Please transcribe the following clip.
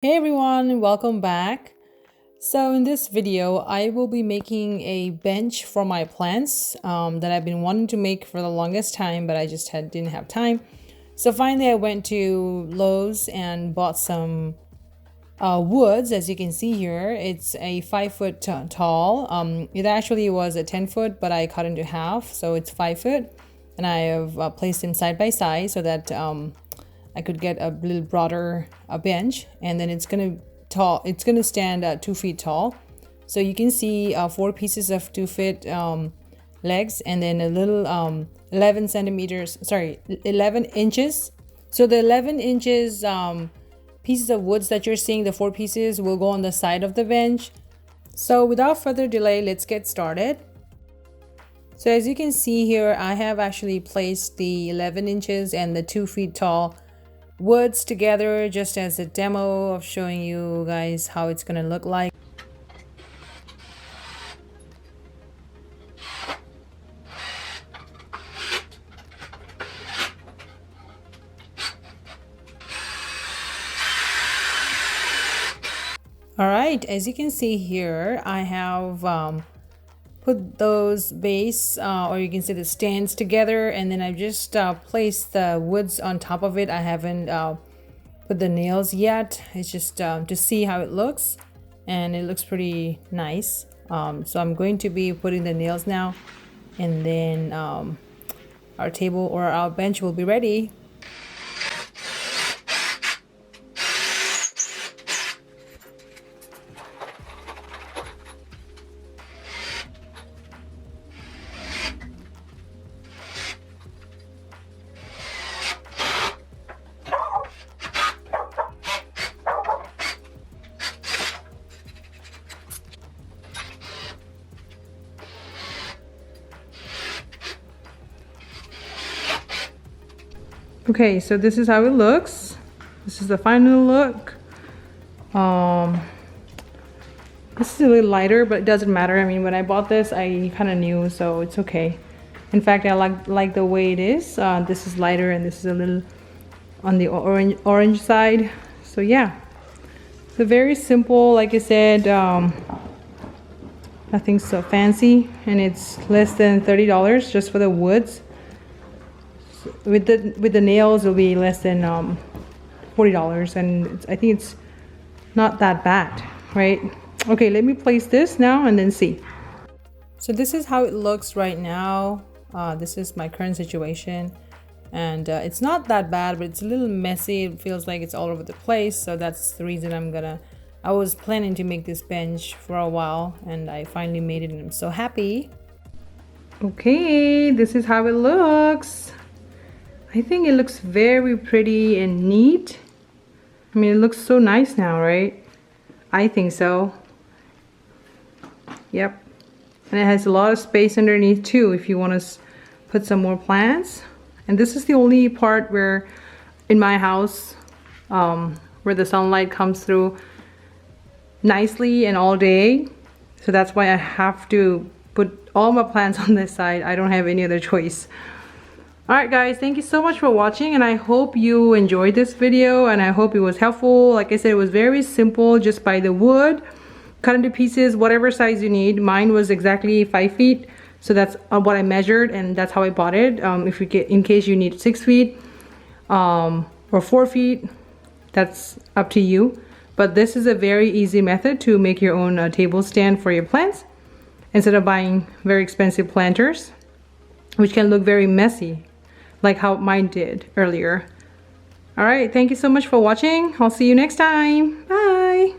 Hey everyone, welcome back. So in this video, I will be making a bench for my plants that I've been wanting to make for the longest time, but I just didn't have time. So finally I went to Lowe's and bought some woods. As you can see here, it's a 5 foot tall. It actually was a 10 foot, but I cut into half, so it's 5 foot. And I have placed them side by side so that I could get a little broader bench, and then it's gonna stand 2 feet tall. So you can see 4 pieces of 2 foot legs, and then a little 11 inches. So the 11 inches pieces of woods that you're seeing, the 4 pieces, will go on the side of the bench. So without further delay, let's get started. So as you can see here, I have actually placed the 11 inches and the 2 feet tall woods together just as a demo of showing you guys how it's gonna look like. All right, as you can see here, I have put those base or you can see the stands together, and then I've just placed the woods on top of it. I haven't put the nails yet. It's just to see how it looks, and it looks pretty nice. So I'm going to be putting the nails now, and then our table or our bench will be ready. Okay, so this is how it looks. This is the final look. This is a little lighter, but it doesn't matter. I mean, when I bought this, I kind of knew, so it's okay. In fact, I like the way it is. This is lighter, and this is a little on the orange side. So yeah, it's a very simple, like I said, nothing so fancy, and it's less than $30 just for the woods. With the nails, it'll be less than $40, and I think it's not that bad, right? Okay, let me place this now and then see. So this is how it looks right now. This is my current situation, and it's not that bad, but it's a little messy. It feels like it's all over the place, so that's the reason I was planning to make this bench for a while, and I finally made it, and I'm so happy. Okay, this is how it looks. I think it looks very pretty and neat. I mean, it looks so nice now, right? I think so. Yep. And it has a lot of space underneath too if you want to put some more plants. And this is the only part where in my house where the sunlight comes through nicely and all day. So that's why I have to put all my plants on this side. I don't have any other choice. Alright guys, thank you so much for watching, and I hope you enjoyed this video, and I hope it was helpful. Like I said, it was very simple. Just buy the wood, cut into pieces, whatever size you need. Mine was exactly 5 feet, so that's what I measured, and that's how I bought it. If you get, in case you need 6 feet or 4 feet, that's up to you. But this is a very easy method to make your own table stand for your plants instead of buying very expensive planters, which can look very messy, like how mine did earlier. All right, thank you so much for watching. I'll see you next time. Bye.